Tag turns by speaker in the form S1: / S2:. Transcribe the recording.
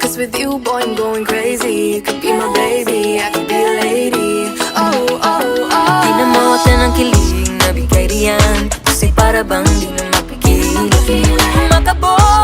S1: Cause with you, boy, I'm going crazy. You could be my baby, I could be a lady. Oh, oh, oh.
S2: Di na mawata ng kilig na bigay riyan, kasi para bang di na mapigil. Makaboy